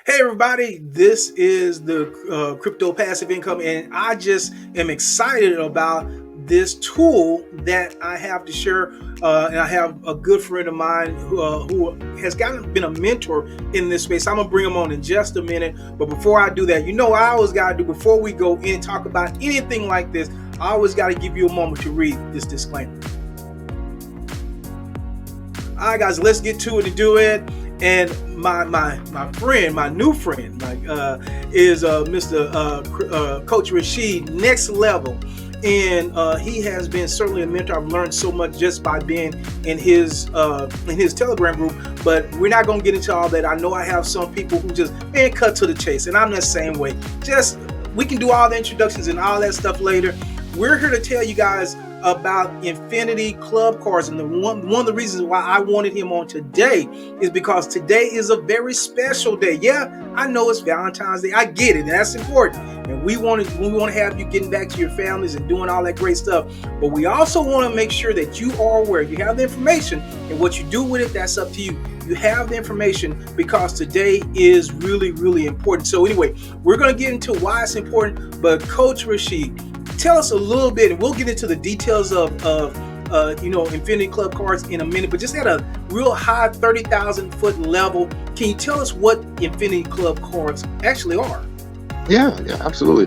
Hey everybody, this is the crypto passive income, and I just am excited about this tool that I have to share. And I have a good friend of mine who has been a mentor in this space. I'm gonna bring him on in just a minute, but before I do that, I always gotta do before we go in talk about anything like this. I always gotta give you a moment to read this disclaimer. All right, guys, let's get to it and do it. And my friend, my new friend, is Mr. Coach Rashid, next level, and he has been certainly a mentor. I've learned so much just by being in his Telegram group. But we're not gonna get into all that. I know I have some people who just cut to the chase, and I'm the same way. We can do all the introductions and all that stuff later. We're here to tell you guys about Infinity Club cards, and one of the reasons why I wanted him on today is because today is a very special day. Yeah, I know it's Valentine's Day. I get it. That's important, and we want to have you getting back to your families and doing all that great stuff. But we also want to make sure that you are aware. You have the information, and what you do with it, that's up to you. You have the information because today is really, really important. So anyway, we're going to get into why it's important. But Coach Rashid, tell us a little bit, and we'll get into the details of Infinity Club cards in a minute, but just at a real high 30,000 foot level, can you tell us what Infinity Club cards actually are? Yeah, absolutely.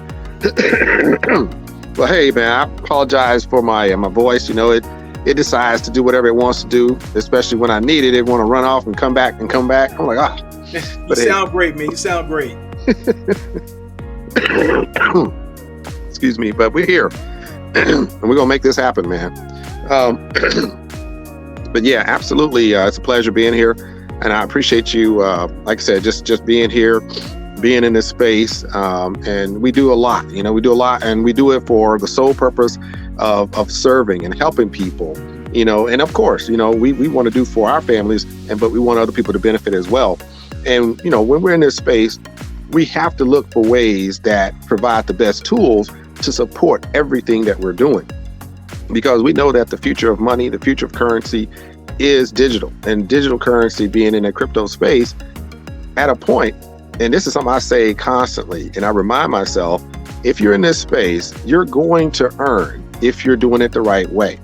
Well, hey, man, I apologize for my voice. It decides to do whatever it wants to do, especially when I need it. It want to run off and come back. I'm like, You sound great, man. You sound great. Excuse me, but we're here and we're gonna make this happen, man. But yeah, absolutely, it's a pleasure being here, and I appreciate you, like I said, just being here, being in this space, and we do a lot, and we do it for the sole purpose of serving and helping people, and of course, we want to do for our families, but we want other people to benefit as well. And when we're in this space, we have to look for ways that provide the best tools to support everything that we're doing, because we know that the future of money, the future of currency is digital, and digital currency being in a crypto space at a point, and this is something I say constantly, and I remind myself, if you're in this space, you're going to earn if you're doing it the right way.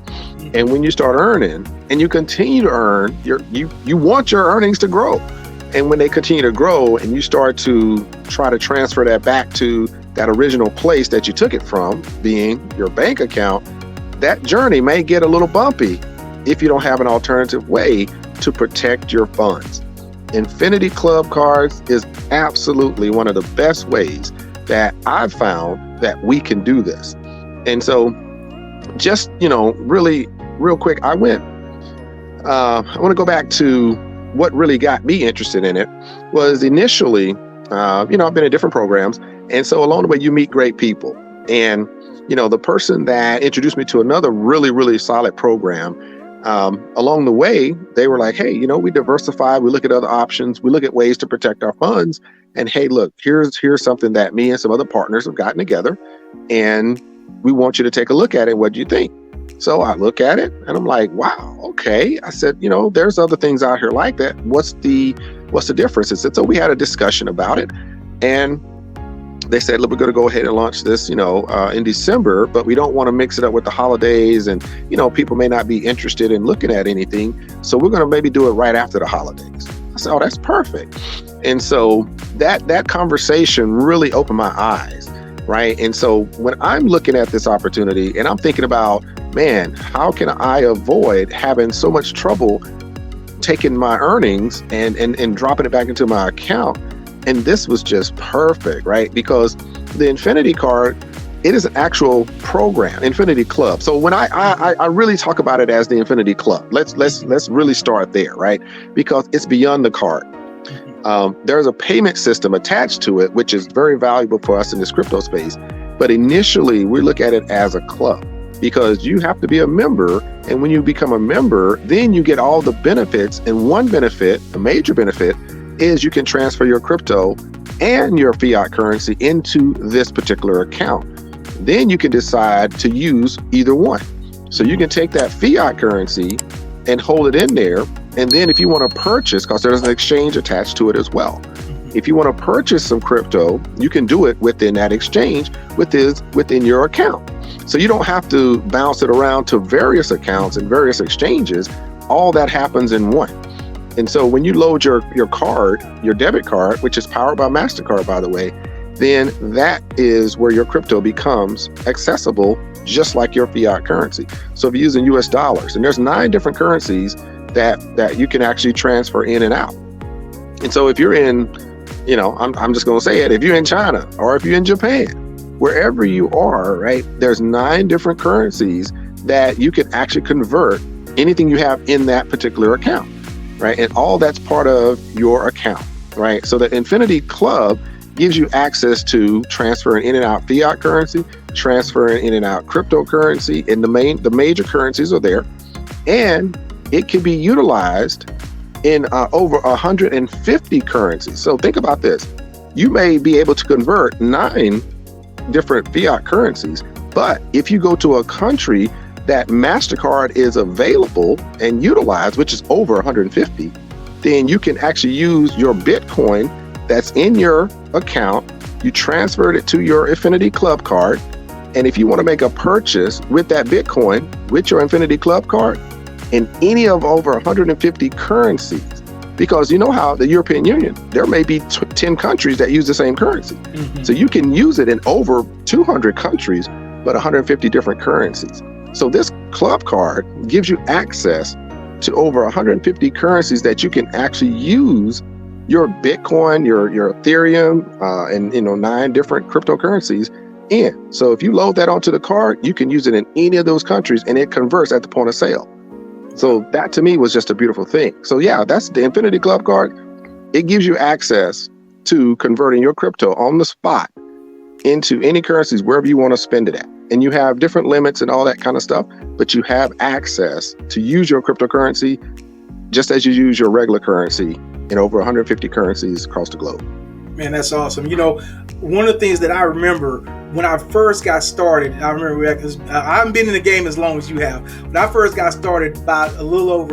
And when you start earning and you continue to earn, you want your earnings to grow. And when they continue to grow and you start to try to transfer that back to that original place that you took it from, being your bank account, that journey may get a little bumpy if you don't have an alternative way to protect your funds. Infinity Club cards is absolutely one of the best ways that I've found that we can do this. And so just, really real quick, I want to go back to what really got me interested in it. Was initially, I've been in different programs. And so along the way, you meet great people. And, the person that introduced me to another really, really solid program, along the way, they were like, hey, we diversify, we look at other options, we look at ways to protect our funds. And hey, look, here's something that me and some other partners have gotten together, and we want you to take a look at it. What do you think? So I look at it and I'm like, wow, okay. I said, there's other things out here like that. What's the difference? So we had a discussion about it, and they said, look, we're going to go ahead and launch this, in December, but we don't want to mix it up with the holidays, and, people may not be interested in looking at anything. So we're going to maybe do it right after the holidays. I said, oh, that's perfect. And so that conversation really opened my eyes. Right. And so when I'm looking at this opportunity and I'm thinking about, man, how can I avoid having so much trouble taking my earnings and dropping it back into my account? And this was just perfect, right? Because the Infinity card, it is an actual program, Infinity Club. So when I really talk about it as the Infinity Club, let's really start there, right? Because it's beyond the card. There's a payment system attached to it, which is very valuable for us in this crypto space. But initially, we look at it as a club, because you have to be a member. And when you become a member, then you get all the benefits. And one benefit, a major benefit, is you can transfer your crypto and your fiat currency into this particular account. Then you can decide to use either one. So you can take that fiat currency and hold it in there. And then if you want to purchase, because there's an exchange attached to it as well. If you want to purchase some crypto, you can do it within that exchange within your account. So you don't have to bounce it around to various accounts and various exchanges. All that happens in one. And so when you load your card, your debit card, which is powered by MasterCard, by the way, then that is where your crypto becomes accessible, just like your fiat currency. So if you're using US dollars, and there's 9 different currencies that you can actually transfer in and out. And so if you're in, I'm just going to say it, if you're in China or if you're in Japan, wherever you are, right, there's 9 different currencies that you can actually convert anything you have in that particular account, right? And all that's part of your account, right? So the Infinity Club gives you access to transferring in and out fiat currency, transferring in and out cryptocurrency, and the major currencies are there. And it can be utilized in over 150 currencies. So think about this. You may be able to convert 9 different fiat currencies, but if you go to a country that MasterCard is available and utilized, which is over 150, then you can actually use your Bitcoin that's in your account. You transferred it to your Infinity Club card. And if you want to make a purchase with that Bitcoin, with your Infinity Club card, in any of over 150 currencies, because you know how the European Union, there may be 10 countries that use the same currency. Mm-hmm. So you can use it in over 200 countries, but 150 different currencies. So this club card gives you access to over 150 currencies that you can actually use your Bitcoin, your Ethereum, and 9 different cryptocurrencies in. So if you load that onto the card, you can use it in any of those countries and it converts at the point of sale. So that to me was just a beautiful thing. So yeah, that's the Infinity Club card. It gives you access to converting your crypto on the spot into any currencies wherever you want to spend it at. And you have different limits and all that kind of stuff, but you have access to use your cryptocurrency just as you use your regular currency in over 150 currencies across the globe. Man, that's awesome. One of the things that I remember when I first got started, I remember because I haven't been in the game as long as you have. When I first got started about a little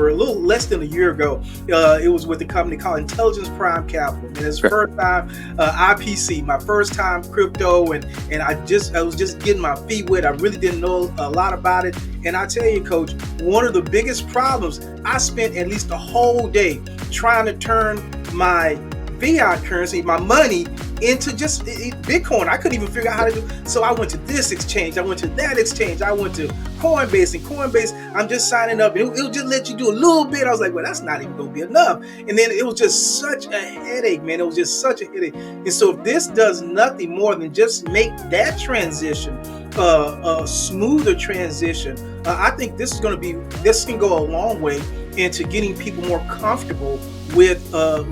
less than a year ago, it was with a company called Intelligence Prime Capital. And it's the first time IPC, my first time crypto, and I was just getting my feet wet. I really didn't know a lot about it. And I tell you, Coach, one of the biggest problems, I spent at least a whole day trying to turn my fiat currency, my money, into just Bitcoin. I couldn't even figure out how to do. So I went to this exchange, I went to that exchange, I went to Coinbase, and Coinbase, I'm just signing up, and it'll just let you do a little bit. I was like, well, that's not even gonna be enough. And then it was just such a headache, man. It was just such a headache. And so if this does nothing more than just make that transition a smoother transition, I think this can go a long way into getting people more comfortable with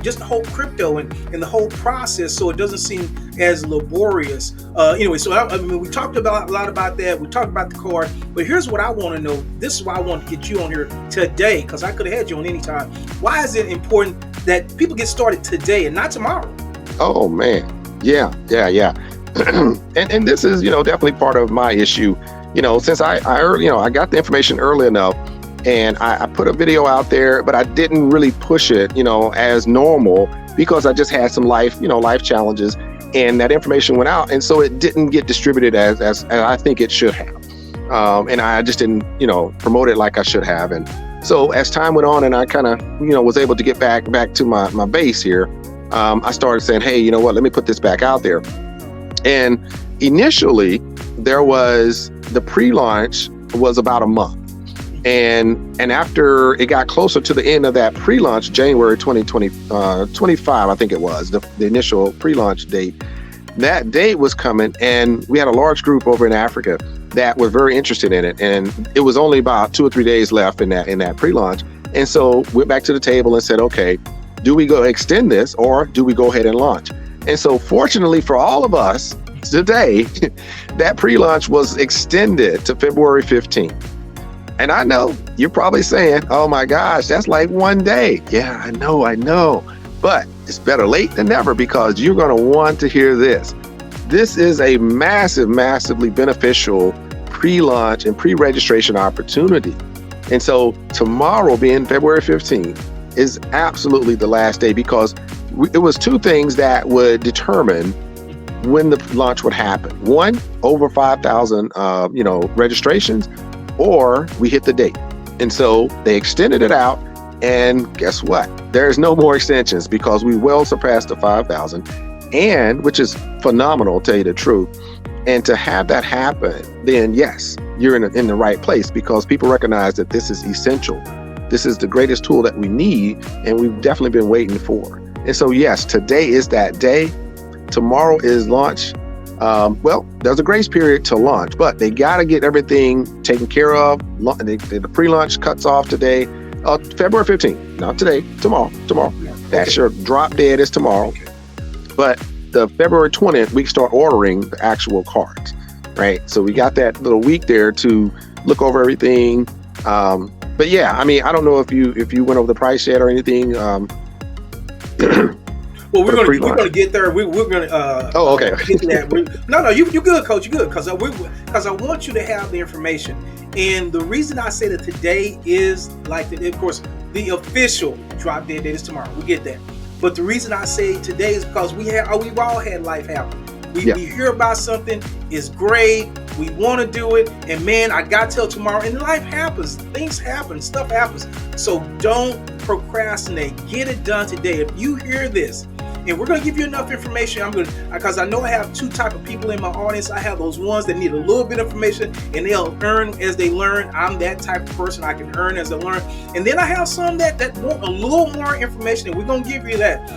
just the whole crypto and the whole process, so it doesn't seem as laborious. Anyway, so we talked about a lot about that. We talked about the card, but here's what I want to know. This is why I want to get you on here today, because I could have had you on any time. Why is it important that people get started today and not tomorrow? Oh man, yeah. and this is definitely part of my issue. Since I got the information early enough. And I put a video out there, but I didn't really push it, as normal, because I just had some life challenges, and that information went out. And so it didn't get distributed as I think it should have. And I just didn't, promote it like I should have. And so as time went on and I kind of, was able to get back to my base here, I started saying, hey, you know what, let me put this back out there. And initially there was the pre-launch was about a month. And after it got closer to the end of that pre-launch, January 2025, I think it was, the initial pre-launch date, that date was coming, and we had a large group over in Africa that were very interested in it. And it was only about 2 or 3 days left in that pre-launch. And so went back to the table and said, okay, do we go extend this or do we go ahead and launch? And so fortunately for all of us today, that pre-launch was extended to February 15th. And I know you're probably saying, oh my gosh, that's like 1 day. Yeah, I know. But it's better late than never, because you're going to want to hear this. This is a massively beneficial pre-launch and pre-registration opportunity. And so tomorrow, being February 15th, is absolutely the last day, because it was two things that would determine when the launch would happen. One, over 5,000, registrations, or we hit the date. And so they extended it out, and guess what? There's no more extensions because we well surpassed the 5,000, and which is phenomenal, to tell you the truth. And to have that happen, then yes, you're in the right place, because people recognize that this is essential. This is the greatest tool that we need, and we've definitely been waiting for. And so yes, today is that day. Tomorrow is launch. There's a grace period to launch, but they got to get everything taken care of. The pre-launch cuts off today, February 15th, not today, tomorrow. That's your drop dead is tomorrow. But the February 20th, we start ordering the actual cards, right? So we got that little week there to look over everything. But yeah, I mean, I don't know if you went over the price yet or anything. Well, we're gonna get there. We're gonna. Okay. Get to that. No, you good, Coach. You good, because I want you to have the information. And the reason I say that today is of course, the official drop dead date is tomorrow. We get that. But the reason I say today is because we've all had life happen. We hear about something, it's great, we want to do it, and man, I got till tomorrow, and life happens, things happen, stuff happens. So don't procrastinate, get it done today. If you hear this, and we're going to give you enough information, because I know I have two type of people in my audience. I have those ones that need a little bit of information, and they'll earn as they learn. I'm that type of person. I can earn as I learn. And then I have some that want a little more information, and we're going to give you that.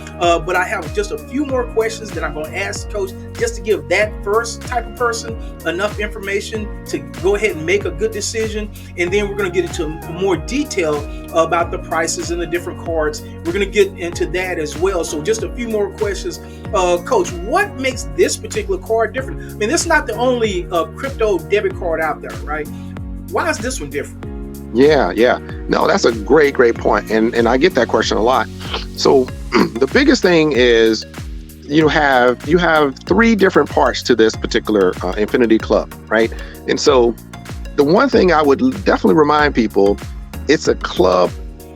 But I have just a few more questions that I'm going to ask Coach, just to give that first type of person enough information to go ahead and make a good decision. And then we're going to get into more detail about the prices and the different cards. We're going to get into that as well. So just a few more questions. Coach, what makes this particular card different? I mean, this is not the only crypto debit card out there, right? Why is this one different? Yeah. No, that's a great point. And I get that question a lot. So the biggest thing is you have three different parts to this particular Infinity Club, right? And so the one thing I would definitely remind people, it's a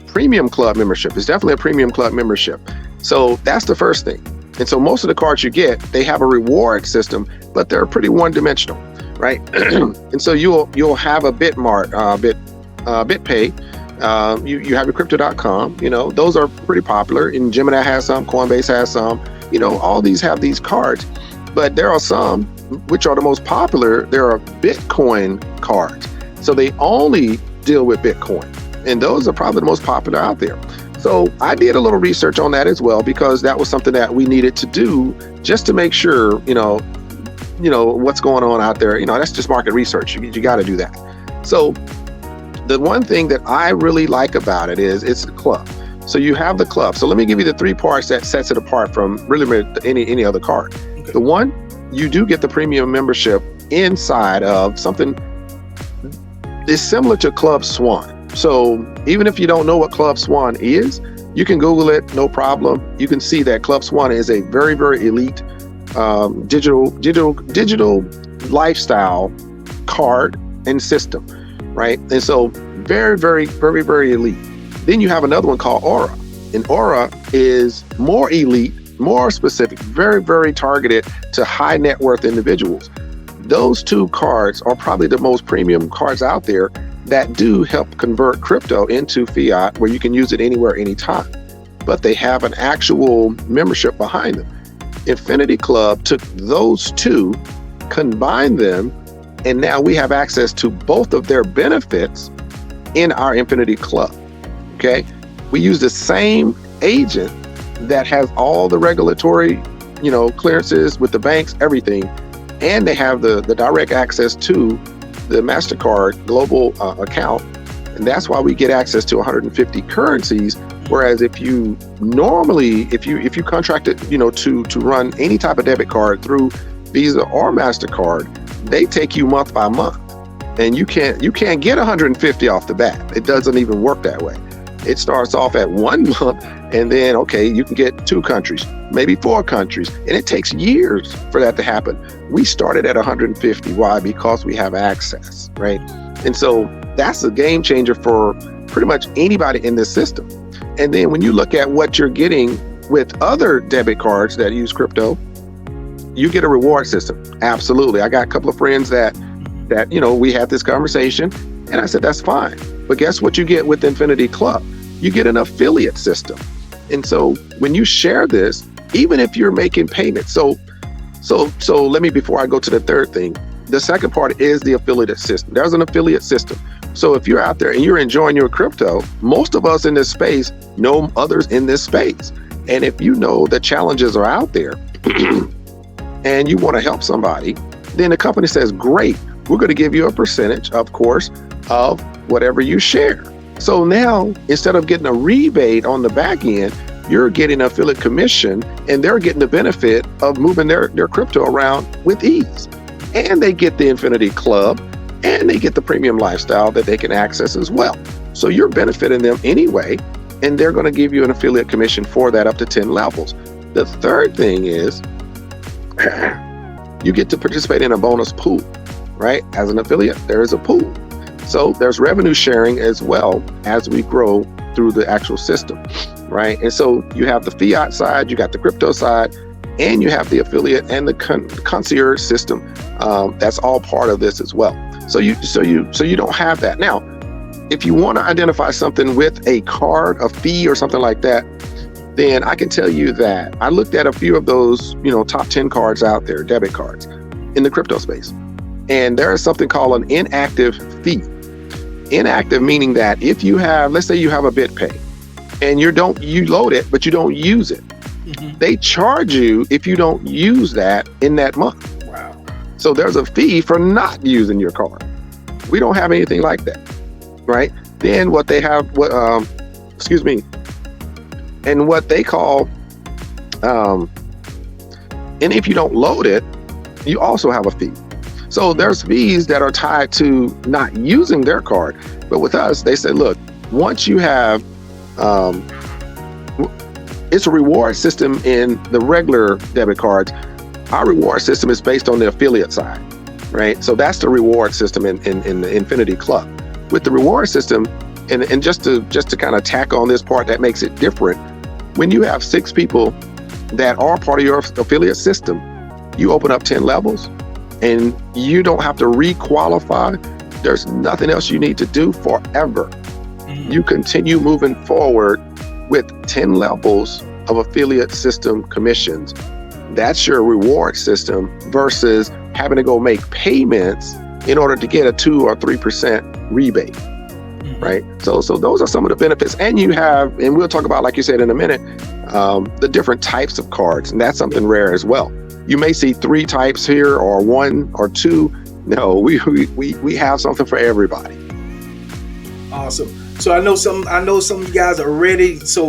premium club membership. It's definitely a premium club membership. So that's the first thing. And so most of the cards you get, they have a reward system, but they're pretty one-dimensional, right? And so you'll have a BitMart, BitPay. You have your Crypto.com. Those are pretty popular. And Gemini has some, Coinbase has some. All these have these cards, but there are some which are the most popular. There are Bitcoin cards, so they only deal with Bitcoin, and those are probably the most popular out there. So I did a little research on that as well, because that was something that we needed to do just to make sure, what's going on out there. That's just market research. You got to do that. So the one thing that I really like about it is it's the club. So you have the club. So let me give you the three parts that sets it apart from really any other card. Okay. The one, you do get the premium membership inside of something is similar to Club Swan. So even if you don't know what Club Swan is, you can Google it, no problem. You can see that Club Swan is a very, very elite digital lifestyle card and system, right? And so very, very, very, very elite. Then you have another one called Aura, and Aura is more elite, more specific, very, very targeted to high net worth individuals. Those two cards are probably the most premium cards out there that do help convert crypto into fiat, where you can use it anywhere, anytime. But they have an actual membership behind them. Infinity Club took those two, combined them, and now we have access to both of their benefits in our Infinity Club. Okay, we use the same agent that has all the regulatory, clearances with the banks, everything, and they have the direct access to the MasterCard global account, and that's why we get access to 150 currencies. Whereas if you contracted, to run any type of debit card through Visa or MasterCard, they take you month by month, and you can't get 150 off the bat. It doesn't even work that way. It starts off at 1 month, and then, okay, you can get 2 countries, maybe 4 countries, and it takes years for that to happen. We started at 150. Why? Because we have access, right? And so that's a game changer for pretty much anybody in this system. And then when you look at what you're getting with other debit cards that use crypto, you get a reward system. Absolutely. I got a couple of friends that we had this conversation, and I said, that's fine. But guess what you get with Infinity Club? You get an affiliate system. And so when you share this, even if you're making payments, so let me, before I go to the third thing, the second part is the affiliate system. There's an affiliate system. So if you're out there and you're enjoying your crypto, most of us in this space know others in this space. And if you know the challenges are out there and you want to help somebody, then the company says, great, we're going to give you a percentage, of course, of whatever you share. So now, instead of getting a rebate on the back end, you're getting an affiliate commission, and they're getting the benefit of moving their crypto around with ease. And they get the Infinity Club, and they get the premium lifestyle that they can access as well. So you're benefiting them anyway, and they're going to give you an affiliate commission for that up to 10 levels. The third thing is you get to participate in a bonus pool, right? As an affiliate, there is a pool. So there's revenue sharing as well as we grow through the actual system, right? And so you have the fiat side, you got the crypto side, and you have the affiliate and the concierge system. That's all part of this as well. So you don't have that. Now, if you want to identify something with a card, a fee or something like that, then I can tell you that I looked at a few of those, top 10 cards out there, debit cards in the crypto space. And there is something called an inactive fee. Inactive meaning that if you have, let's say you have a BitPay and you load it, but you don't use it. Mm-hmm. They charge you if you don't use that in that month. Wow. So there's a fee for not using your card. We don't have anything like that, right? Then what they have, and what they call, and if you don't load it, you also have a fee. So there's fees that are tied to not using their card. But with us, they say, look, once you have, it's a reward system in the regular debit cards. Our reward system is based on the affiliate side, right? So that's the reward system in the Infinity Club. With the reward system, and just to kind of tack on this part that makes it different, when you have 6 people that are part of your affiliate system, you open up 10 levels, and you don't have to re-qualify. There's nothing else you need to do forever. Mm-hmm. You continue moving forward with 10 levels of affiliate system commissions. That's your reward system versus having to go make payments in order to get a 2 or 3% rebate, right? So those are some of the benefits. And you have, and we'll talk about, like you said in a minute, the different types of cards, and that's something rare as well. You may see 3 types here or 1 or 2. No, we have something for everybody. Awesome. So I know some of you guys are ready. So,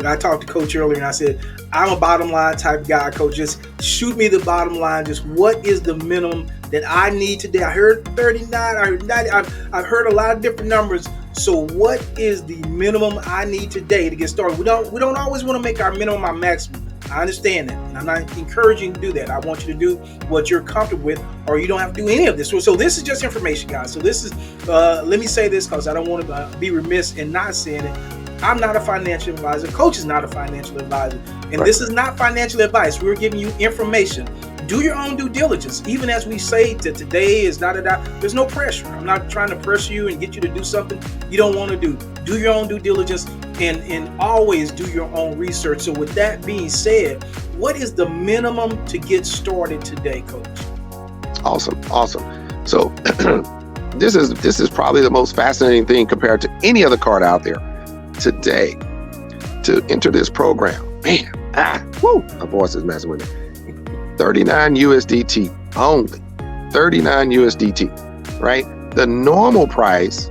I talked to Coach earlier and I said, I'm a bottom line type guy, Coach. Just shoot me the bottom line. Just what is the minimum that I need today? I heard 39, I heard 90, I've heard a lot of different numbers. So what is the minimum I need today to get started? We don't always want to make our minimum our maximum. I understand that, and I'm not encouraging you to do that. I want you to do what you're comfortable with, or you don't have to do any of this. So this is just information, guys. So this is, let me say this because I don't want to be remiss in not saying it. I'm not a financial advisor. Coach is not a financial advisor. And right. This is not financial advice. We're giving you information. Do your own due diligence. Even as we say that today is there's no pressure. I'm not trying to pressure you and get you to do something you don't want to do. Do your own due diligence and always do your own research. So with that being said, what is the minimum to get started today, Coach? Awesome. So this is probably the most fascinating thing compared to any other card out there today. To enter this program, man, my voice is messing with me. 39 USDT only, 39 USDT, right? The normal price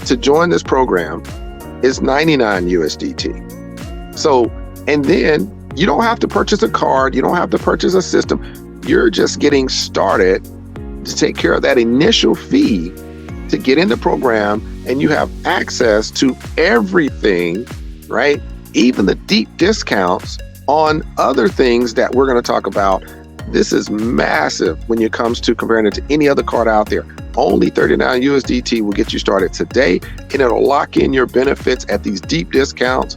to join this program is 99 USDT. So, and then you don't have to purchase a card, you don't have to purchase a system. You're just getting started to take care of that initial fee to get in the program, and you have access to everything, right? Even the deep discounts on other things that we're going to talk about. This is massive when it comes to comparing it to any other card out there. Only 39 USDT will get you started today, and it'll lock in your benefits at these deep discounts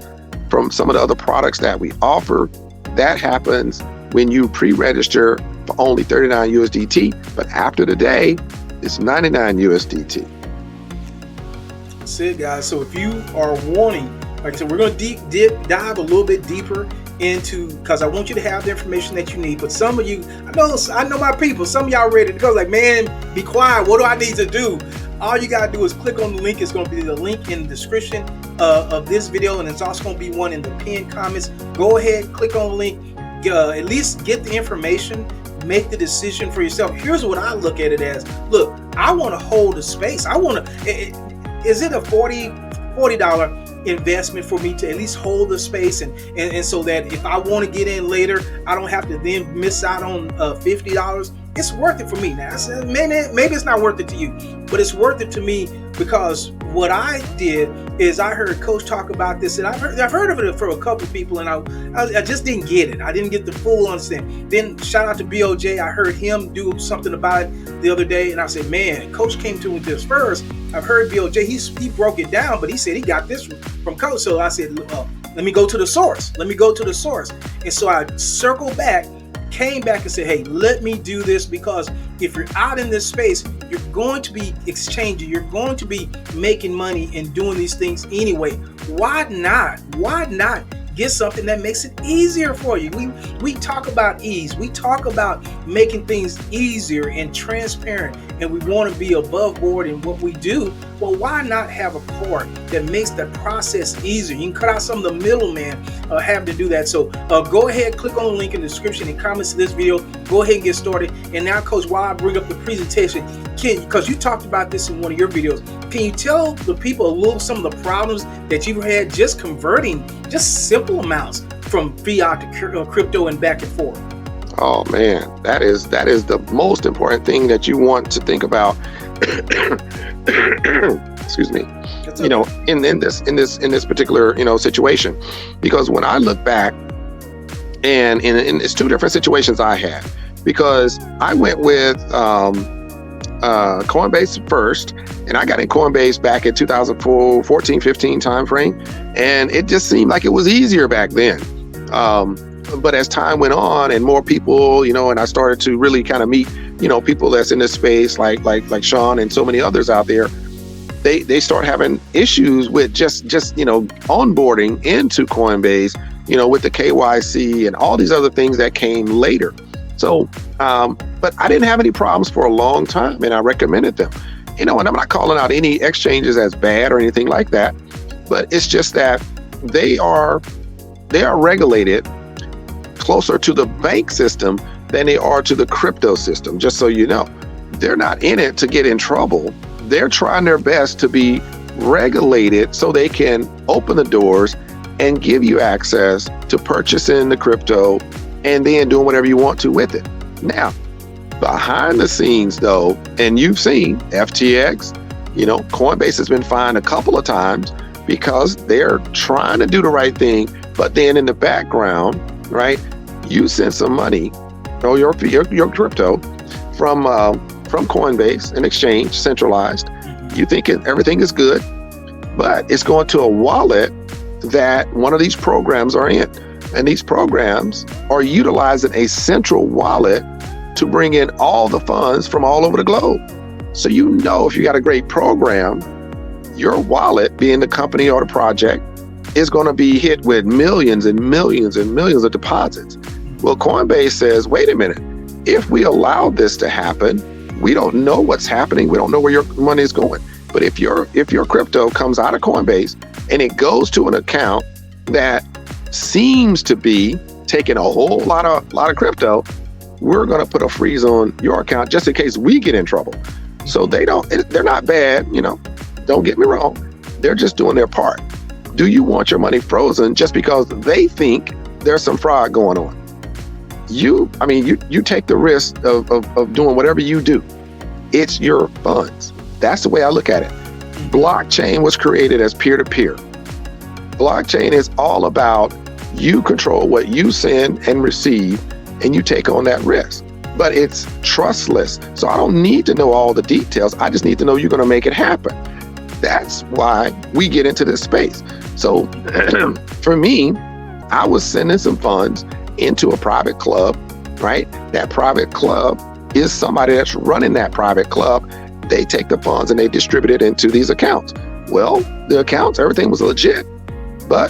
from some of the other products that we offer. That happens when you pre-register for only 39 USDT, but after the day, it's 99 USDT. That's it, guys. So if you are wanting, like I said, we're going to dive a little bit deeper into, because I want you to have the information that you need. But some of you, I know my people, some of y'all ready to go, like, man, be quiet, what do I need to do? All you got to do is click on the link. It's going to be the link in the description of this video, and it's also going to be one in the pinned comments. Go ahead, click on the link, at least get the information, make the decision for yourself. Here's what I look at it as. Look, I want to hold the space. I want to, is it a $40 investment for me to at least hold the space, and so that if I want to get in later, I don't have to then miss out on $50. It's worth it for me. Now, maybe it's not worth it to you, but it's worth it to me, because what I did is I heard Coach talk about this, and I've heard of it from a couple of people, and I just didn't get it. I didn't get the full understanding. Then shout out to BOJ. I heard him do something about it the other day, and I said, man, Coach came to me with this first. I've heard BOJ. He broke it down, but he said he got this from Coach. So I said, let me go to the source. And so I circled back, came back and said, hey, let me do this, because if you're out in this space, you're going to be exchanging, you're going to be making money and doing these things anyway. Why not get something that makes it easier for you? We talk about ease, we talk about making things easier and transparent, and we want to be above board in what we do. Well, why not have a card that makes the process easier? You can cut out some of the middleman having to do that. So go ahead, click on the link in the description and comments to this video. Go ahead and get started. And now, Coach, while I bring up the presentation, because you talked about this in one of your videos, can you tell the people some of the problems that you've had just converting just simple amounts from fiat to crypto and back and forth? Oh man, that is the most important thing that you want to think about. Excuse me. You know, in this particular situation, because when I look back, and it's two different situations I had, because I went with Coinbase first, and I got in Coinbase back in 2014-15 timeframe, and it just seemed like it was easier back then. But as time went on and more people, and I started to really kind of meet, people that's in this space, like Sean and so many others out there, they start having issues with just onboarding into Coinbase, with the KYC and all these other things that came later. So, but I didn't have any problems for a long time, and I recommended them, and I'm not calling out any exchanges as bad or anything like that, but it's just that they are regulated closer to the bank system than they are to the crypto system. Just so you know, they're not in it to get in trouble. They're trying their best to be regulated so they can open the doors and give you access to purchasing the crypto and then doing whatever you want to with it. Now, behind the scenes though, and you've seen FTX, Coinbase has been fined a couple of times because they're trying to do the right thing, but then in the background, right, you send some money or your crypto from Coinbase, an exchange, centralized. You think everything is good, but it's going to a wallet that one of these programs are in. And these programs are utilizing a central wallet to bring in all the funds from all over the globe. So if you got a great program, your wallet, being the company or the project, is going to be hit with millions and millions and millions of deposits. Well, Coinbase says, wait a minute, if we allow this to happen, we don't know what's happening. We don't know where your money is going. But if your crypto comes out of Coinbase and it goes to an account that seems to be taking a whole lot of crypto, we're going to put a freeze on your account just in case we get in trouble. So they're not bad, don't get me wrong. They're just doing their part. Do you want your money frozen just because they think there's some fraud going on? You take the risk of doing whatever you do. It's your funds. That's the way I look at it. Blockchain was created as peer-to-peer. Blockchain is all about you control what you send and receive, and you take on that risk. But it's trustless. So I don't need to know all the details. I just need to know you're going to make it happen. That's why we get into this space. So for me, I was sending some funds into a private club, right? That private club is somebody that's running that private club. They take the funds and they distribute it into these accounts. Well, the accounts, everything was legit. But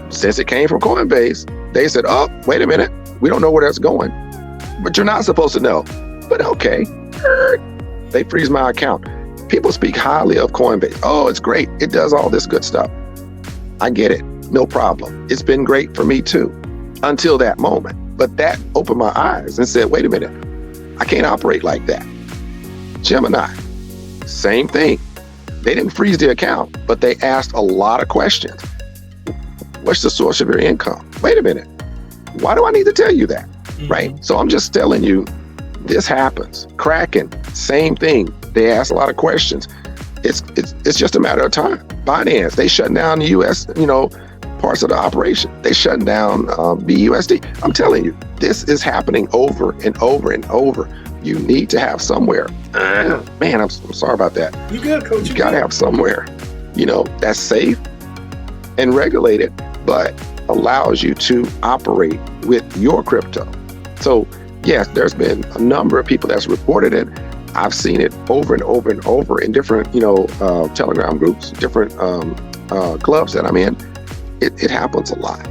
since it came from Coinbase, they said, oh, wait a minute, we don't know where that's going. But you're not supposed to know. But okay, they freeze my account. People speak highly of Coinbase. Oh, it's great. It does all this good stuff. I get it. No problem. It's been great for me too, until that moment. But that opened my eyes and said, wait a minute, I can't operate like that. Gemini, same thing. They didn't freeze the account, but they asked a lot of questions. What's the source of your income? Wait a minute. Why do I need to tell you that? Right? So I'm just telling you, this happens. Kraken, same thing. They ask a lot of questions. It's just a matter of time. Binance, they shut down the US, parts of the operation. They shut down BUSD. I'm telling you, this is happening over and over and over. You need to have somewhere. Man, I'm sorry about that. You good, Coach? You gotta have somewhere, that's safe and regulated, but allows you to operate with your crypto. So yes, there's been a number of people that's reported it. I've seen it over and over and over in different, Telegram groups, different clubs that I'm in. It happens a lot.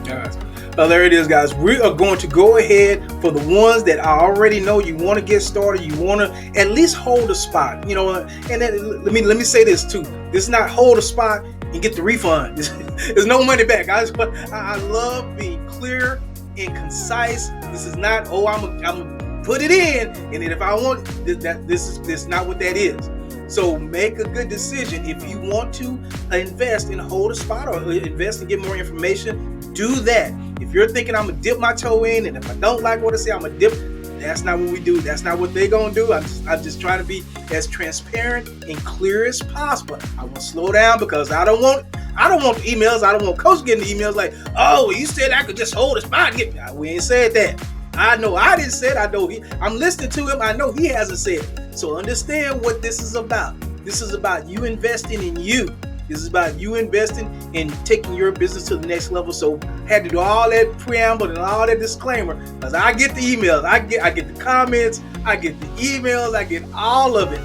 Guys, there it is, guys. We are going to go ahead for the ones that I already know you want to get started. You want to at least hold a spot, and then, let me say this too. This is not hold a spot and get the refund. There's no money back. I love being clear and concise. This is not, I'm put it in, and then if I want this is not what that is. So make a good decision. If you want to invest and hold a spot or invest and get more information, do that. If you're thinking I'm gonna dip my toe in, and if I don't like what I say, I'm gonna dip, that's not what we do. That's not what they're gonna do. I'm just trying to be as transparent and clear as possible. I want to slow down because I don't want emails. I don't want Coach getting emails like, oh, you said I could just hold a spot. We ain't said that. I know I didn't say it. I know I'm listening to him. I know he hasn't said it. So understand what this is about. This is about you investing in you. This is about you investing and taking your business to the next level. So had to do all that preamble and all that disclaimer because I get the emails, I get the comments, I get the emails, I get all of it.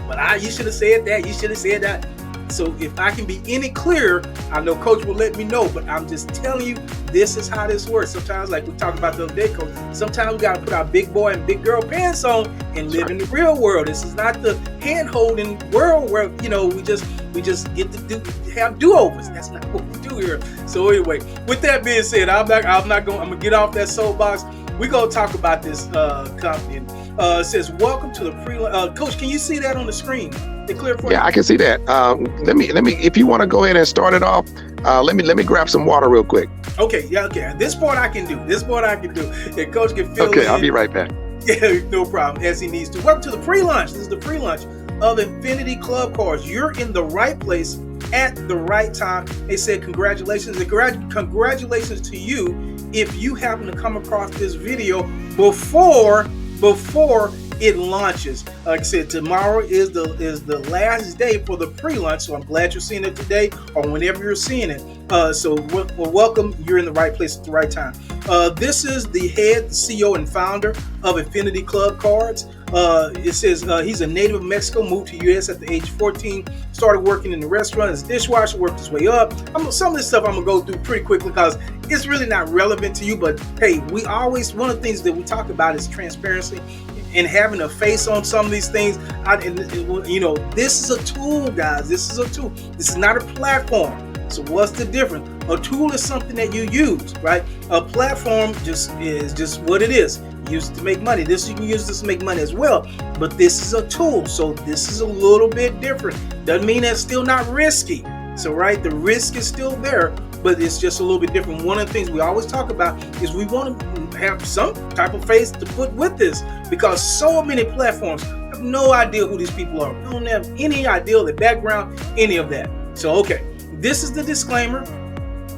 But you should have said that. You should have said that. So if I can be any clearer, I know Coach will let me know, but I'm just telling you, this is how this works. Sometimes, like we talked about the other day, Coach, sometimes we got to put our big boy and big girl pants on and live in the real world. This is not the hand-holding world where, we just get to have do-overs. That's not what we do here. So anyway, with that being said, I'm gonna get off that soapbox. We're gonna talk about this company. It says, welcome to the pre-launch. Coach, can you see that on the screen? Clear for you? I can see that. Let me. If you want to go ahead and start it off, let me grab some water real quick. Okay. Yeah. Okay. This part I can do. And Coach can fill in. Okay, I'll be right back. Yeah, no problem. As he needs to. Welcome to the pre-launch. This is the pre-launch of Infinity Club Cards. You're in the right place at the right time. They said congratulations. Congratulations to you if you happen to come across this video before it launches. Like I said, tomorrow is the last day for the pre-launch, so I'm glad you're seeing it today or whenever you're seeing it. So welcome. You're in the right place at the right time. This is the head, the CEO, and founder of Infinity Club Cards. It says he's a native of Mexico, moved to U.S. at the age of 14, started working in the restaurant as a dishwasher, worked his way up. Some of this stuff I'm going to go through pretty quickly because it's really not relevant to you, but hey, one of the things that we talk about is transparency and having a face on some of these things. This is a tool, guys. This is a tool. This is not a platform. So what's the difference? A tool is something that you use, right? A platform is just what it is. Use it to make money. You can use this to make money as well, but this is a tool. So this is a little bit different. Doesn't mean that's still not risky. So, right, the risk is still there, but it's just a little bit different. One of the things we always talk about is we want to have some type of face to put with this because so many platforms have no idea who these people are. We don't have any idea of the background, any of that. So, okay, this is the disclaimer.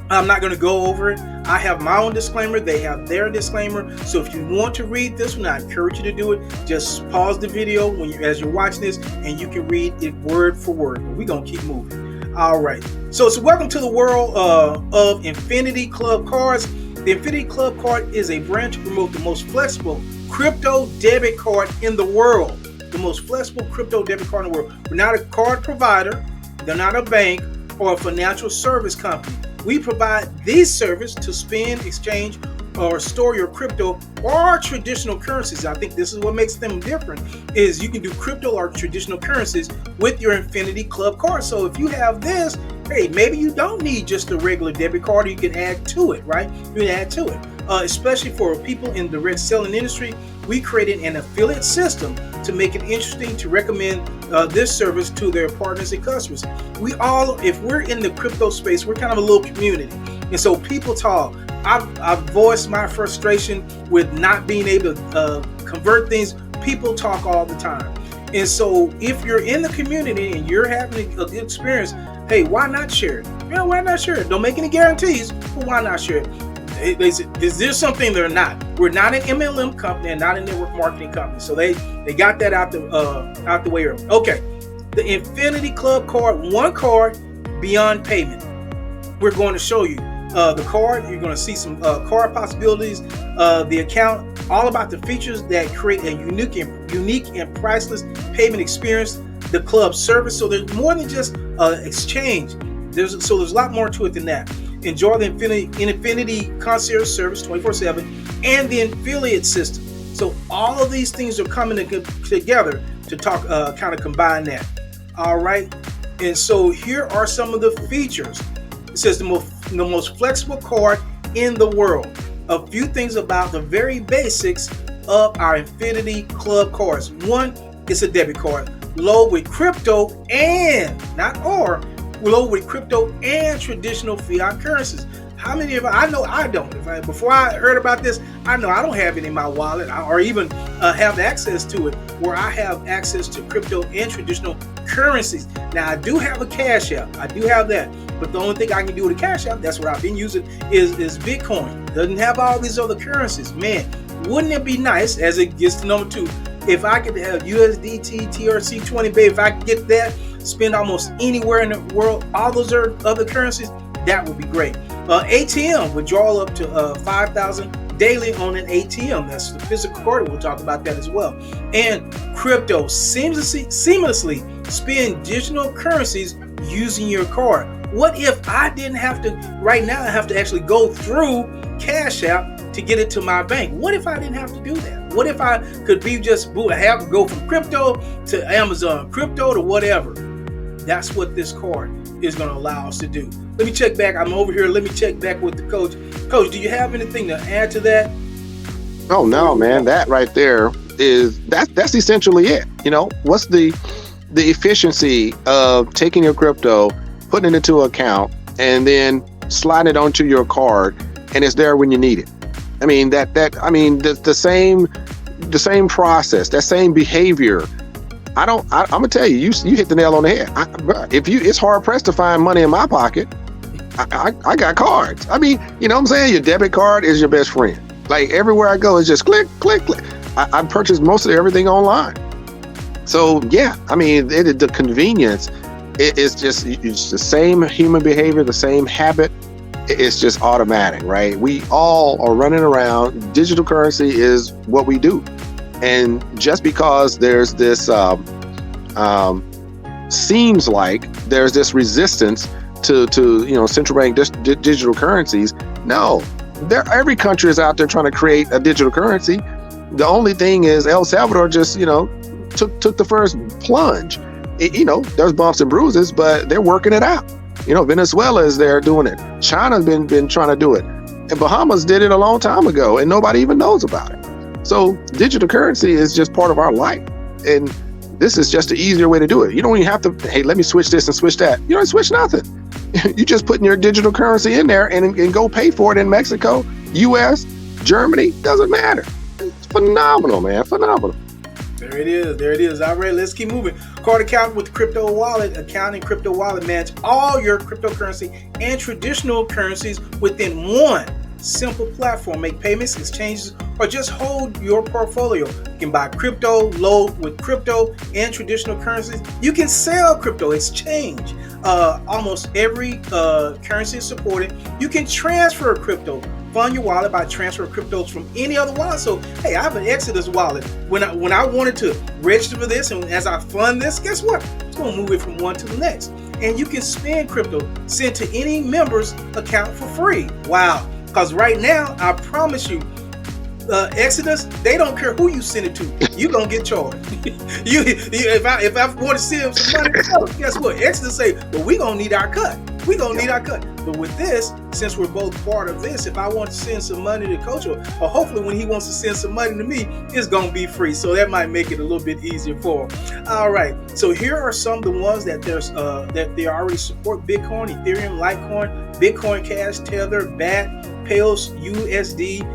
I'm not going to go over it. I have my own disclaimer. They have their disclaimer. So if you want to read this one, I encourage you to do it. Just pause the video as you're watching this, and you can read it word for word. But we're going to keep moving. All right. So welcome to the world of Infinity Club cards. The Infinity Club card is a brand to promote the most flexible crypto debit card in the world. The most flexible crypto debit card in the world. We're not a card provider. They're not a bank or a financial service company. We provide this service to spend, exchange, or store your crypto or traditional currencies. I think this is what makes them different, is you can do crypto or traditional currencies with your Infinity Club card. So if you have this, hey, maybe you don't need just a regular debit card, or you can add to it, right? You can add to it. Especially for people in the direct selling industry, we created an affiliate system to make it interesting to recommend this service to their partners and customers. We all, if we're in the crypto space, we're kind of a little community. And so people talk. I've voiced my frustration with not being able to convert things. People talk all the time. And so if you're in the community and you're having a good experience, hey, why not share it? You know, why not share it? Don't make any guarantees, but why not share it? Is there something they're not? We're not an MLM company and not a network marketing company. So they got that out the way early. Okay, the Infinity Club card, one card beyond payment. We're going to show you the card. You're going to see some card possibilities, the account, all about the features that create a unique and priceless payment experience. The club service. So there's more than just exchange. There's a lot more to it than that. Enjoy the Infinity concierge service 24/7 and the affiliate system. So all of these things are coming together to talk, kind of combine that. All right. And so here are some of the features. It says the most flexible card in the world. A few things about the very basics of our Infinity Club cards. One, it's a debit card, loaded with crypto and loaded with crypto and traditional fiat currencies. How many of I know I don't. Before I heard about this, I know I don't have it in my wallet or even have access to it, where I have access to crypto and traditional currencies. Now I do have a Cash App. I do have that. But the only thing I can do with a Cash App, that's what I've been using, is Bitcoin. Doesn't have all these other currencies. Man, wouldn't it be nice, as it gets to number 2, if I could have USDT, TRC20, baby, if I could get that, spend almost anywhere in the world, all those other currencies, that would be great. ATM, withdrawal up to 5,000 daily on an ATM. That's the physical card. We'll talk about that as well. And crypto, seamlessly spend digital currencies using your card. What if I didn't have to, right now I have to actually go through Cash App to get it to my bank? What if I didn't have to do that? What if I could be just have to go from crypto to Amazon, crypto to whatever? That's what this card is going to allow us to do. Let me check back. I'm over here. Let me check back with the coach. Coach, do you have anything to add to that? Oh no, man. That right there that's essentially it. You know, what's the efficiency of taking your crypto, putting it into an account, and then sliding it onto your card, and it's there when you need it. I mean the same process, that same behavior. I'm gonna tell you hit the nail on the head. It's hard pressed to find money in my pocket. I got cards. I mean, you know what I'm saying? Your debit card is your best friend. Like everywhere I go, it's just click, click, click. I purchase most of everything online. So yeah, I mean, the convenience, it's the same human behavior, the same habit. It's just automatic, right? We all are running around. Digital currency is what we do. And just because there's this, seems like there's this resistance to central bank digital currencies. No, every country is out there trying to create a digital currency. The only thing is El Salvador just took the first plunge. There's bumps and bruises, but they're working it out. Venezuela is there doing it. China's been trying to do it, and Bahamas did it a long time ago, and nobody even knows about it. So digital currency is just part of our life, and this is just an easier way to do it. You don't even have to, hey, let me switch this and switch that. You don't switch nothing. You just putting your digital currency in there and go pay for it in Mexico, US, Germany, doesn't matter. It's phenomenal, man, phenomenal. There it is. All right, let's keep moving. Card account with crypto wallet. Account and crypto wallet manage all your cryptocurrency and traditional currencies within one simple platform. Make payments, exchanges, or just hold your portfolio. You can buy crypto, load with crypto and traditional currencies. You can sell crypto, exchange. Almost every currency is supported. You can transfer crypto. Fund your wallet by transferring cryptos from any other wallet. So, hey, I have an Exodus wallet. When I wanted to register for this, and as I fund this, guess what? It's going to move it from one to the next. And you can spend crypto, send to any member's account for free. Wow. Because right now, I promise you, Exodus, they don't care who you send it to. You're going to get charged. If I want to send some money, guess what? Exodus say, well, we're going to need our cut. We're going to need our cut. But with this, since we're both part of this, if I want to send some money to Coach, or hopefully when he wants to send some money to me, it's going to be free. So that might make it a little bit easier for him. All right. So here are some of the ones that that they already support: Bitcoin, Ethereum, Litecoin, Bitcoin Cash, Tether, BAT, Pales, USD,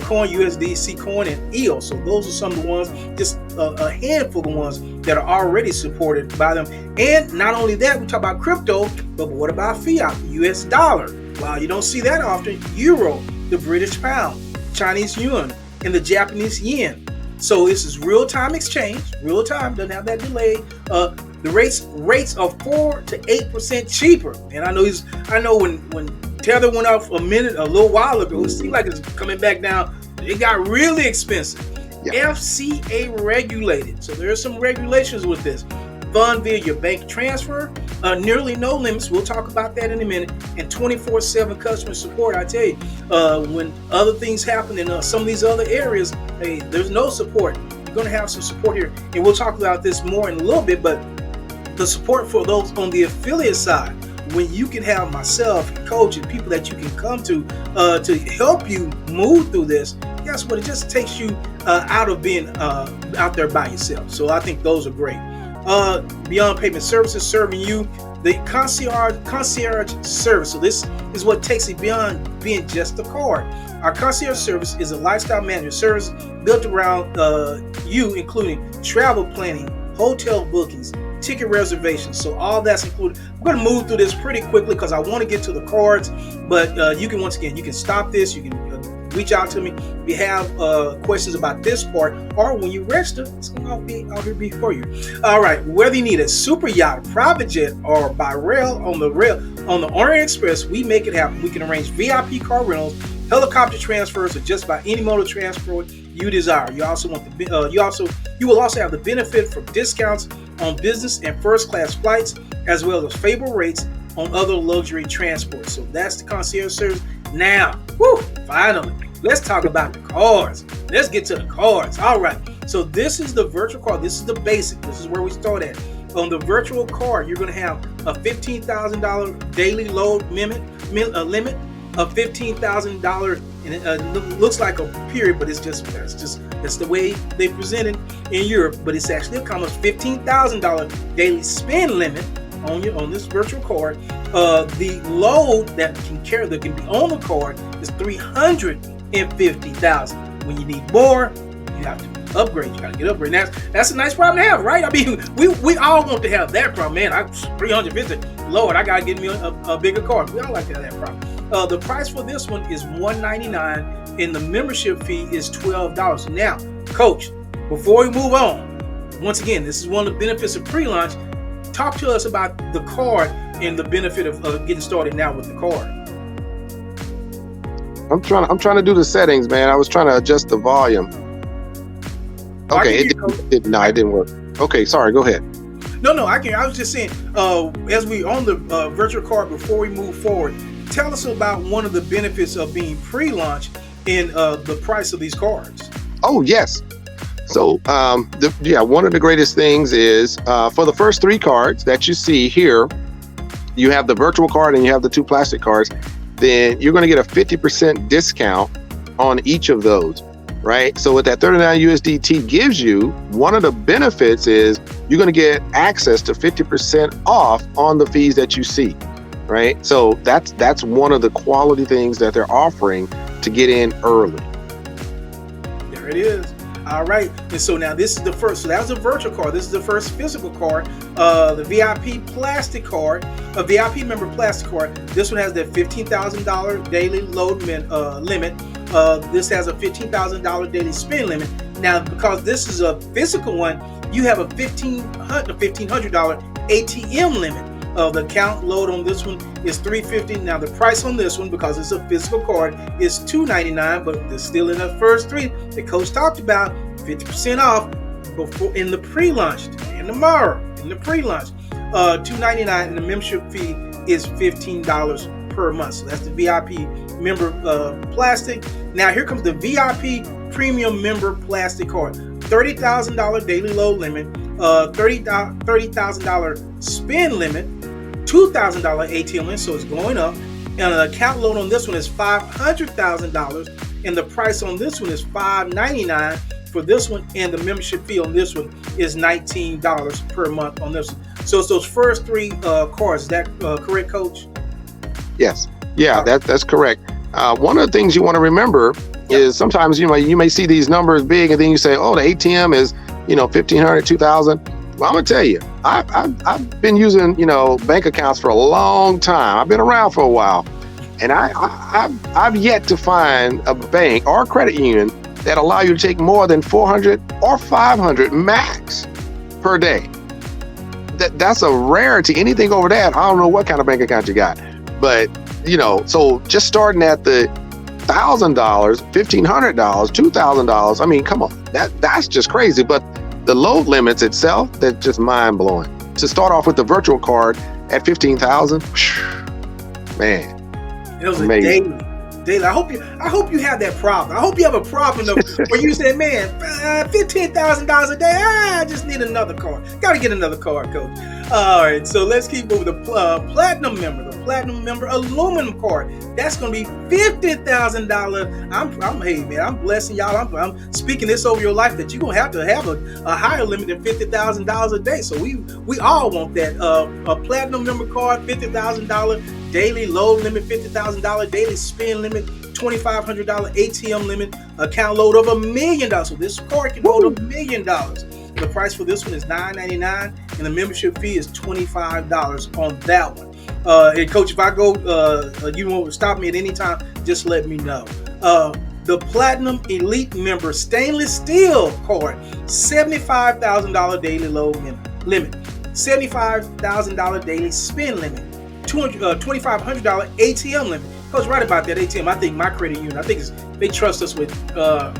Coin USD, C-Coin, and EOS. So those are some of the ones, just a handful of ones that are already supported by them. And not only that, we talk about crypto, but what about fiat, US dollar? Wow, you don't see that often. Euro, the British pound, Chinese yuan, and the Japanese yen. So this is real-time exchange, real time, doesn't have that delay. The rates are 4 to 8% cheaper. And I know when Tether went off a little while ago, it seemed like it's coming back down. It got really expensive. Yeah. FCA regulated. So there are some regulations with this. Fund via your bank transfer, nearly no limits. We'll talk about that in a minute. And 24/7 customer support. I tell you, when other things happen in some of these other areas, hey, there's no support. You're going to have some support here. And we'll talk about this more in a little bit, but the support for those on the affiliate side, when you can have myself, Coach, and people that you can come to help you move through this, guess what? It just takes you out of being out there by yourself. So I think those are great. Beyond Payment Services, serving you the concierge service. So this is what takes it beyond being just a card. Our concierge service is a lifestyle management service built around you, including travel planning, hotel bookings, ticket reservations. So all that's included. I'm going to move through this pretty quickly because I want to get to the cards, but you can, once again, you can stop this. You can reach out to me if you have questions about this part, or when you register, it's going to be out here for you. All right, whether you need a super yacht, private jet, or by rail on the Orient Express, we make it happen. We can arrange VIP car rentals, helicopter transfers, or just by any mode of transport you desire. You also want you will also have the benefit from discounts on business and first class flights, as well as favorable rates on other luxury transports. So that's the concierge service. Now, finally, let's talk about the cards. Let's get to the cards. All right. So this is the virtual card. This is the basic. This is where we start at. On the virtual card, you're going to have a $15,000 daily load limit, of $15,000, and it looks like a period, but that's the way they present it in Europe. But it's actually a almost $15,000 daily spend limit on this virtual card. The load that can be on the card is $350,000. When you need more, you have to upgrade. You gotta get upgraded. That's a nice problem to have, right? I mean, we all want to have that problem, man. I'm 350. Lord, I gotta get me a bigger card. We all like to have that problem. The price for this one is $199, and the membership fee is $12. Now, Coach, before we move on, once again, this is one of the benefits of pre-launch. Talk to us about the card and the benefit of getting started now with the card. I'm trying to do the settings, man. I was trying to adjust the volume. Okay, it didn't work. Okay, sorry. Go ahead. No, I was just saying, as we on the virtual card, before we move forward, tell us about one of the benefits of being pre-launch in the price of these cards. Oh, yes. So, one of the greatest things is for the first 3 cards that you see here, you have the virtual card and you have the 2 plastic cards, then you're going to get a 50% discount on each of those, right? So what that 39 USDT gives you, one of the benefits is you're going to get access to 50% off on the fees that you see, right? So that's one of the quality things that they're offering to get in early. There it is. All right. And so now this is the first. So that was a virtual card. This is the first physical card. The VIP plastic card, a VIP member plastic card. This one has that $15,000 daily load limit. This has a $15,000 daily spend limit. Now, because this is a physical one, you have a $1,500 ATM limit. The account load on this one is $350. Now the price on this one, because it's a physical card, is $299, but it's still in the first three the coach talked about, 50% off before in the pre-lunch and tomorrow in the pre-lunch. $299, and the membership fee is $15 per month. So that's the VIP member plastic. Now here comes the VIP premium member plastic card. $30,000 daily load limit, $30,000 spend limit, $2,000 ATM limit, so it's going up. And an account load on this one is $500,000, and the price on this one is $599 for this one, and the membership fee on this one is $19 per month on this one. So it's those first three cards. Is that correct, Coach? Yes. Yeah, that's correct. One of the things you want to remember is sometimes you may see these numbers big, and then you say, oh, the ATM is $1,500, $2,000. Well, I'm gonna tell you, I've been using bank accounts for a long time. I've been around for a while, and I've yet to find a bank or a credit union that allow you to take more than 400 or 500 max per day. That's a rarity. Anything over that, I don't know what kind of bank account you got, but so just starting at the $1,000, $1,500, $2,000. I mean, come on, that's just crazy. But the load limits itself, that's just mind blowing. To start off with the virtual card at $15,000, man, it was amazing. Daily. I hope you have that problem. I hope you have a problem where you say, man, $15,000 a day. I just need another card. Got to get another card, Coach. All right, so let's keep moving. The platinum member, aluminum card. That's going to be $50,000. I'm blessing y'all. I'm speaking this over your life that you're going to have a higher limit than $50,000 a day. So we all want that. A platinum member card, $50,000 daily load limit, $50,000 daily spend limit, $2,500 ATM limit, account load of $1 million. So this card can hold $1 million. The price for this one is $999, and the membership fee is $25 on that one. And Coach, if I go, you won't stop me at any time, just let me know. The Platinum Elite Member Stainless Steel card, $75,000 daily load limit, $75,000 daily spend limit, $2,500 ATM limit. Coach, right about that ATM. I think my credit union, they trust us with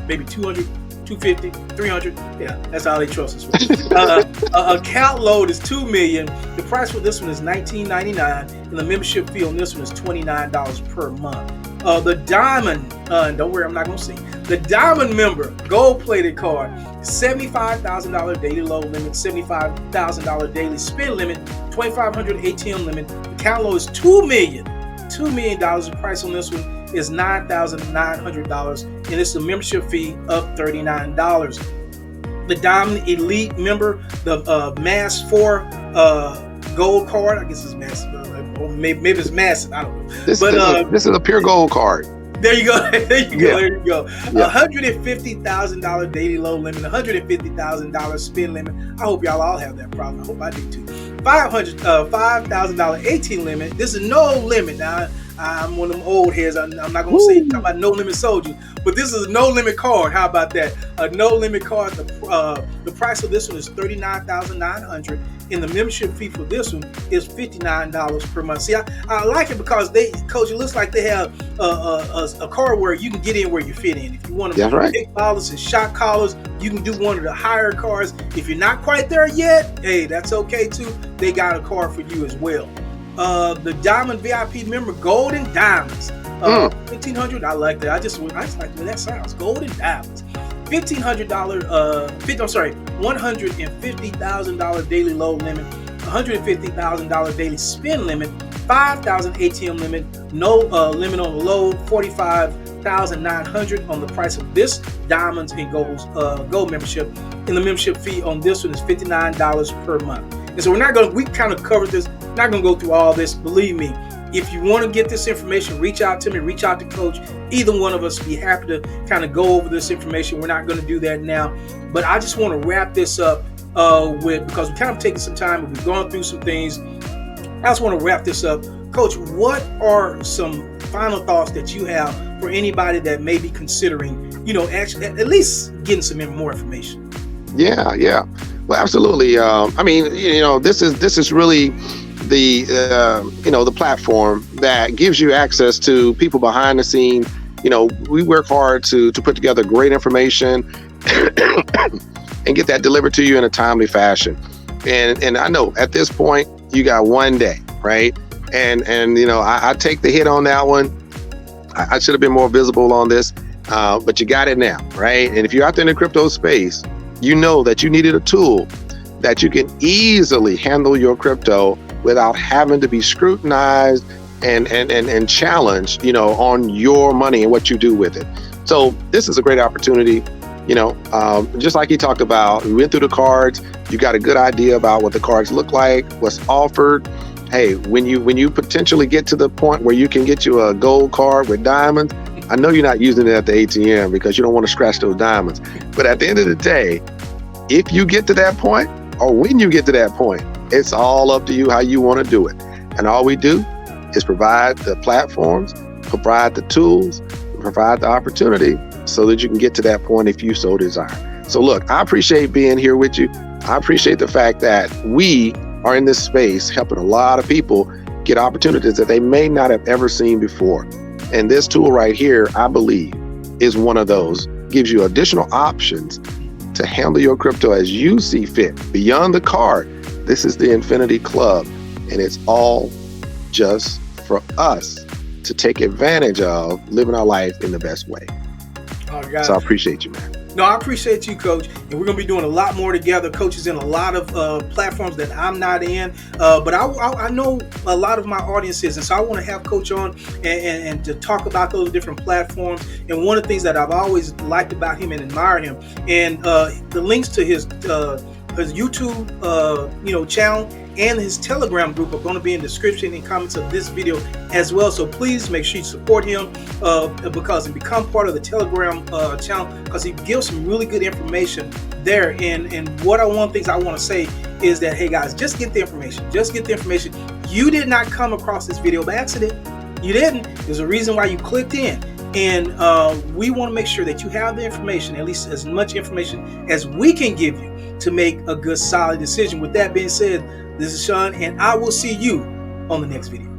maybe 200, 250, 300. Yeah, that's how they trust us with. Account load is $2 million. The price for this one is $19.99, and the membership fee on this one is $29 per month. The Diamond, don't worry, I'm not going to sing. The Diamond Member Gold-Plated Card, $75,000 daily load limit, $75,000 daily spend limit, $2,500 ATM limit. The account load is $2 million. $2 million. The price on this one is $9,900, and it's a membership fee of $39. The Diamond Elite Member, the Mass 4 Gold Card, I guess it's massive, or maybe it's massive, I don't know. This is a pure gold card. There you go. There you go. Yeah. $150,000 daily load limit, $150,000 spend limit. I hope y'all all have that problem. I hope I do too. $5,000 ATM limit. This is no limit. Now, I'm one of them old heads. I'm not going to say about no limit soldiers, but this is a no limit card. How about that? A no limit card. The price of this one is $39,900, and the membership fee for this one is $59 per month. See, I like it because Coach, it looks like they have a card where you can get in where you fit in. If you want to pick collars and shot collars, you can do one of the higher cards. If you're not quite there yet, hey, that's okay too. They got a card for you as well. The Diamond VIP Member Gold and Diamonds, $1,500. I like that. I just like the way that sounds. Gold and Diamonds. $150,000 daily load limit, $150,000 daily spend limit, $5,000 ATM limit, no limit on the load, $45,900 on the price of this Diamonds and Gold membership, and the membership fee on this one is $59 per month. And so we kind of covered this, not going to go through all this. Believe me, if you want to get this information, reach out to me, reach out to Coach. Either one of us be happy to kind of go over this information. We're not going to do that now, but I just want to wrap this up because we kind of taking some time and we've gone through some things. I just want to wrap this up. Coach, what are some final thoughts that you have for anybody that may be considering, actually at least getting some more information? Yeah. Well, absolutely. I mean, this is really the the platform that gives you access to people behind the scene. We work hard to put together great information and get that delivered to you in a timely fashion. And I know at this point you got one day, right? And I take the hit on that one. I should have been more visible on this, but you got it now, right? And if you're out there in the crypto space, you know that you needed a tool that you can easily handle your crypto without having to be scrutinized and challenged, on your money and what you do with it. So this is a great opportunity. Just like he talked about, we went through the cards. You got a good idea about what the cards look like, what's offered. Hey, when you potentially get to the point where you can get you a gold card with diamonds, I know you're not using it at the ATM because you don't want to scratch those diamonds. But at the end of the day, if you get to that point, or when you get to that point, it's all up to you how you want to do it. And all we do is provide the platforms, provide the tools, provide the opportunity so that you can get to that point if you so desire. So look, I appreciate being here with you. I appreciate the fact that we are in this space helping a lot of people get opportunities that they may not have ever seen before. And this tool right here, I believe, is one of those. Gives you additional options to handle your crypto as you see fit. Beyond the card, this is the Infinity Club, and it's all just for us to take advantage of living our life in the best way. So I appreciate you, man. No, I appreciate you, Coach. And we're going to be doing a lot more together. Coach is in a lot of platforms that I'm not in. But I know a lot of my audience is. And so I want to have Coach on and to talk about those different platforms. And one of the things that I've always liked about him and admired him, and the links to his YouTube channel and his Telegram group are going to be in the description and comments of this video as well. So please make sure you support him and become part of the Telegram channel, because he gives some really good information there. And one of the things I want to say is that, hey guys, just get the information. Just get the information. You did not come across this video by accident. You didn't. There's a reason why you clicked in. And we want to make sure that you have the information, at least as much information as we can give you to make a good, solid decision. With that being said, this is Sean, and I will see you on the next video.